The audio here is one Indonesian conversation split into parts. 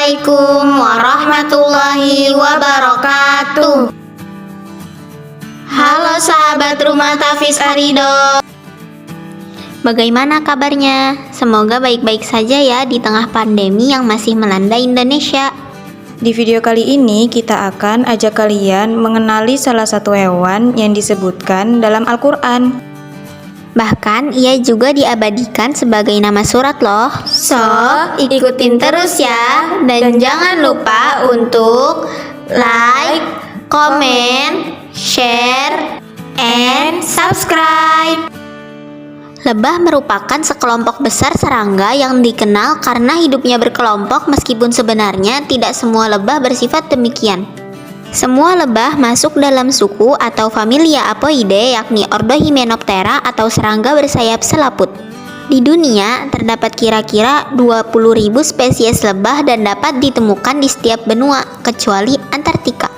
Assalamualaikum warahmatullahi wabarakatuh. Halo sahabat rumah Tafiz Arido. Bagaimana kabarnya? Semoga baik-baik saja ya di tengah pandemi yang masih melanda Indonesia. Di video kali ini kita akan ajak kalian mengenali salah satu hewan yang disebutkan dalam Al-Quran. Bahkan ia juga diabadikan sebagai nama surat loh. So, ikutin terus ya. Dan jangan lupa untuk like, comment, share, and subscribe. Lebah merupakan sekelompok besar serangga yang dikenal karena hidupnya berkelompok meskipun sebenarnya tidak semua lebah bersifat demikian. Semua lebah masuk dalam suku atau familia Apoidae, yakni ordo Hymenoptera atau serangga bersayap selaput. Di dunia terdapat kira-kira 20.000 spesies lebah dan dapat ditemukan di setiap benua kecuali Antartika.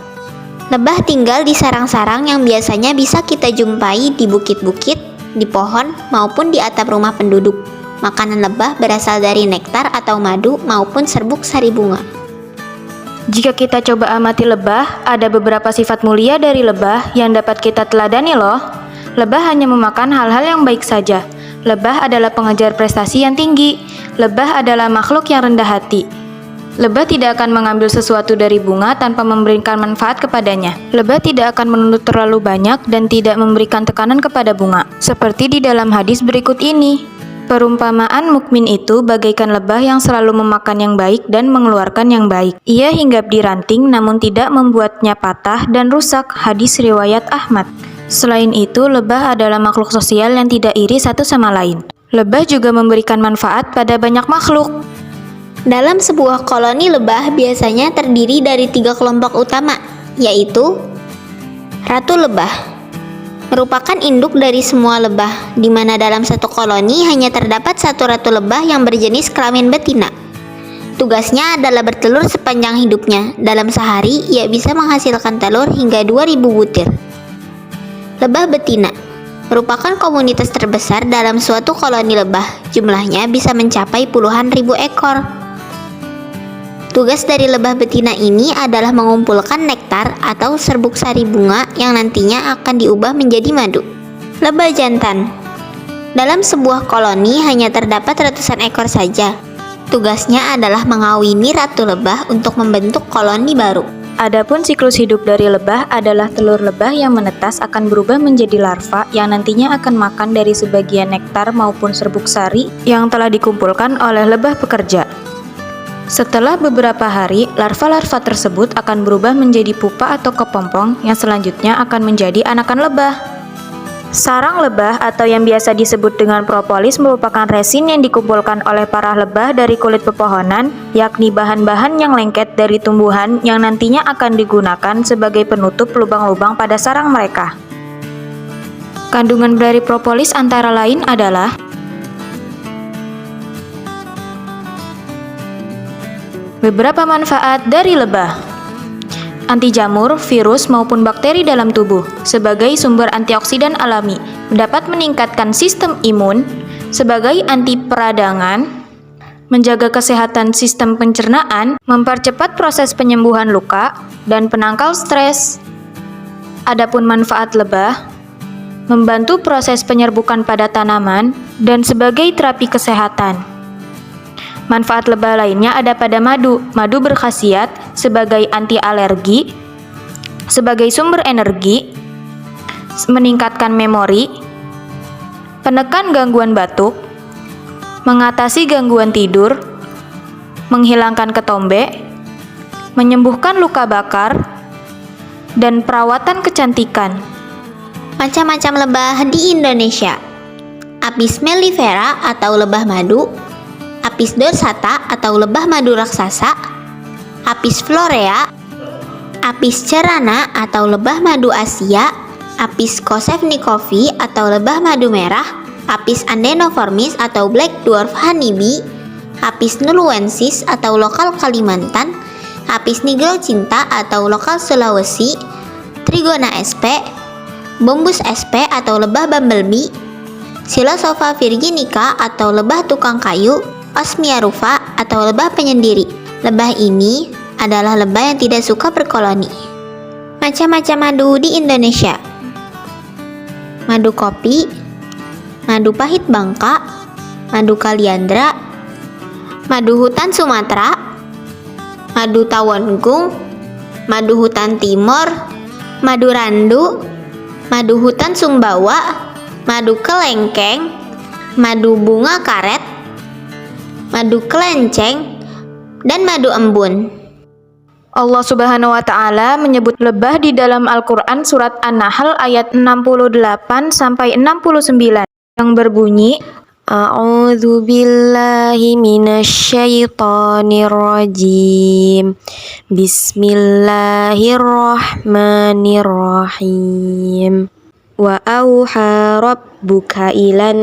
Lebah tinggal di sarang-sarang yang biasanya bisa kita jumpai di bukit-bukit, di pohon, maupun di atap rumah penduduk. Makanan lebah berasal dari nektar atau madu maupun serbuk sari bunga. Jika kita coba amati lebah, ada beberapa sifat mulia dari lebah yang dapat kita teladani loh. Lebah hanya memakan hal-hal yang baik saja. Lebah adalah pengejar prestasi yang tinggi. Lebah adalah makhluk yang rendah hati. Lebah tidak akan mengambil sesuatu dari bunga tanpa memberikan manfaat kepadanya. Lebah tidak akan menuntut terlalu banyak dan tidak memberikan tekanan kepada bunga. Seperti di dalam hadis berikut ini. Perumpamaan mukmin itu bagaikan lebah yang selalu memakan yang baik dan mengeluarkan yang baik. Ia hinggap di ranting namun tidak membuatnya patah dan rusak. Hadis riwayat Ahmad. Selain itu, lebah adalah makhluk sosial yang tidak iri satu sama lain. Lebah juga memberikan manfaat pada banyak makhluk. Dalam sebuah koloni lebah biasanya terdiri dari 3 kelompok utama, yaitu Ratu Lebah. Merupakan induk dari semua lebah, di mana dalam satu koloni hanya terdapat satu ratu lebah yang berjenis kelamin betina. Tugasnya adalah bertelur sepanjang hidupnya. Dalam sehari, ia bisa menghasilkan telur hingga 2000 butir. Lebah betina merupakan komunitas terbesar dalam suatu koloni lebah. Jumlahnya bisa mencapai puluhan ribu ekor. Tugas dari lebah betina ini adalah mengumpulkan nektar atau serbuk sari bunga yang nantinya akan diubah menjadi madu. Lebah jantan. Dalam sebuah koloni hanya terdapat ratusan ekor saja. Tugasnya adalah mengawini ratu lebah untuk membentuk koloni baru. Adapun siklus hidup dari lebah adalah telur lebah yang menetas akan berubah menjadi larva yang nantinya akan makan dari sebagian nektar maupun serbuk sari yang telah dikumpulkan oleh lebah pekerja. Setelah beberapa hari, larva-larva tersebut akan berubah menjadi pupa atau kepompong yang selanjutnya akan menjadi anakan lebah. Sarang lebah atau yang biasa disebut dengan propolis merupakan resin yang dikumpulkan oleh para lebah dari kulit pepohonan, yakni bahan-bahan yang lengket dari tumbuhan yang nantinya akan digunakan sebagai penutup lubang-lubang pada sarang mereka. Kandungan dari propolis antara lain adalah beberapa manfaat dari lebah: anti jamur, virus maupun bakteri dalam tubuh, sebagai sumber antioksidan alami, dapat meningkatkan sistem imun, sebagai anti peradangan, menjaga kesehatan sistem pencernaan, mempercepat proses penyembuhan luka, dan penangkal stres. Adapun manfaat lebah: membantu proses penyerbukan pada tanaman, dan sebagai terapi kesehatan. Manfaat lebah lainnya ada pada madu. Madu berkhasiat sebagai anti alergi, sebagai sumber energi, meningkatkan memori, penekan gangguan batuk, mengatasi gangguan tidur, menghilangkan ketombe, menyembuhkan luka bakar, dan perawatan kecantikan. Macam-macam lebah di Indonesia: Apis mellifera atau lebah madu, Apis dorsata atau lebah madu raksasa, Apis florea, Apis cerana atau lebah madu Asia, Apis kosevnikovi atau lebah madu merah, Apis andenoformis atau black dwarf honeybee, Apis nuluensis atau lokal Kalimantan, Apis nigrocinta atau lokal Sulawesi, Trigona sp, Bombus sp atau lebah bumblebee, Psilocypha virginica atau lebah tukang kayu, Osmia rufa atau lebah penyendiri. Lebah ini adalah lebah yang tidak suka berkoloni. Macam-macam madu di Indonesia. Madu kopi, madu pahit Bangka, madu kaliandra, madu hutan Sumatera, madu tawanggung, madu hutan timur, madu randu, madu hutan Sumbawa, madu kelengkeng, madu bunga karet, madu kelenceng, dan madu embun. Allah Subhanahu wa Ta'ala menyebut lebah di dalam Al-Quran surat An-Nahl ayat 68 sampai 69 yang berbunyi, A'udzu billahi minasyaitonir rajim. Bismillahirrahmanirrahim. Wa auha rabbuka ilan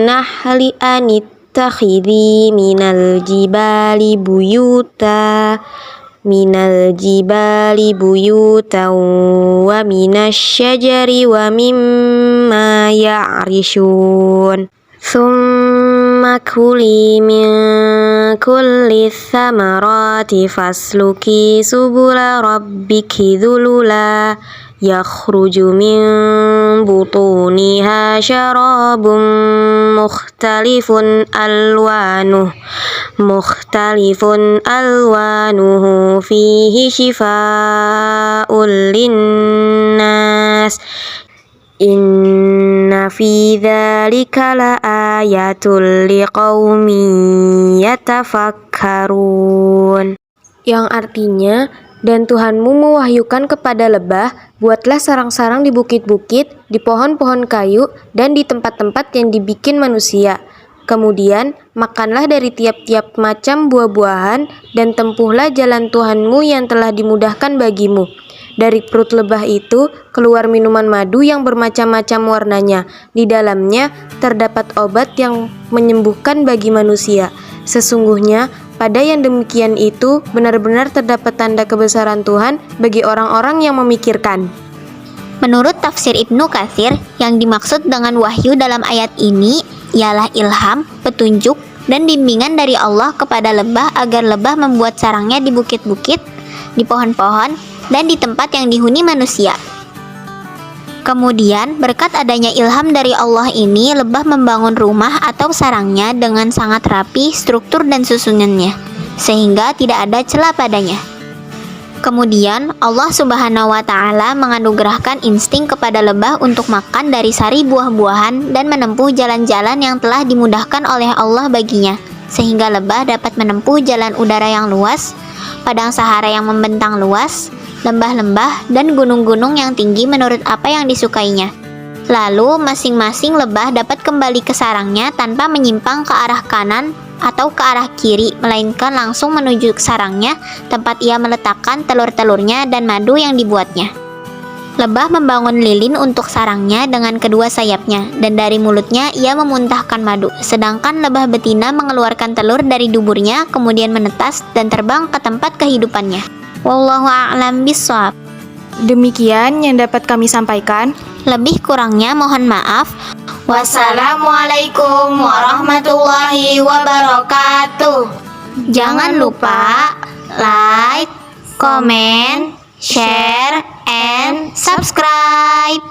nahli anittakhidhi minal jibali buyuta wa minasyajari wa mimma ya'rishun. Thumma kuli min kulli thamarati fasluki subula rabbiki dhulula yakhruju min butuniha syarabun mukhtalifun alwanuhu fihi shifaa'un linnas inna fi dzalika laayatul liqaumin yatafakkarun, yang artinya, dan Tuhanmu mewahyukan kepada lebah, buatlah sarang-sarang di bukit-bukit, di pohon-pohon kayu, dan di tempat-tempat yang dibikin manusia. Kemudian, makanlah dari tiap-tiap macam buah-buahan, dan tempuhlah jalan Tuhanmu yang telah dimudahkan bagimu. Dari perut lebah itu keluar minuman madu yang bermacam-macam warnanya. Di dalamnya terdapat obat yang menyembuhkan bagi manusia. Sesungguhnya pada yang demikian itu benar-benar terdapat tanda kebesaran Tuhan bagi orang-orang yang memikirkan. Menurut tafsir Ibnu Katsir, yang dimaksud dengan wahyu dalam ayat ini ialah ilham, petunjuk, dan bimbingan dari Allah kepada lebah agar lebah membuat sarangnya di bukit-bukit, di pohon-pohon, dan di tempat yang dihuni manusia. Kemudian, berkat adanya ilham dari Allah ini, lebah membangun rumah atau sarangnya dengan sangat rapi struktur dan susunannya, sehingga tidak ada celah padanya. Kemudian, Allah Subhanahu wa Ta'ala menganugerahkan insting kepada lebah untuk makan dari sari buah-buahan dan menempuh jalan-jalan yang telah dimudahkan oleh Allah baginya, sehingga lebah dapat menempuh jalan udara yang luas, padang Sahara yang membentang luas, lembah-lembah, dan gunung-gunung yang tinggi menurut apa yang disukainya. Lalu, masing-masing lebah dapat kembali ke sarangnya tanpa menyimpang ke arah kanan atau ke arah kiri, melainkan langsung menuju ke sarangnya, tempat ia meletakkan telur-telurnya dan madu yang dibuatnya. Lebah membangun lilin untuk sarangnya dengan kedua sayapnya, dan dari mulutnya ia memuntahkan madu, sedangkan lebah betina mengeluarkan telur dari duburnya, kemudian menetas dan terbang ke tempat kehidupannya. Wallahu a'lam bishawab. Demikian yang dapat kami sampaikan. Lebih kurangnya mohon maaf. Wassalamualaikum warahmatullahi wabarakatuh. Jangan lupa like, comment, share, and subscribe.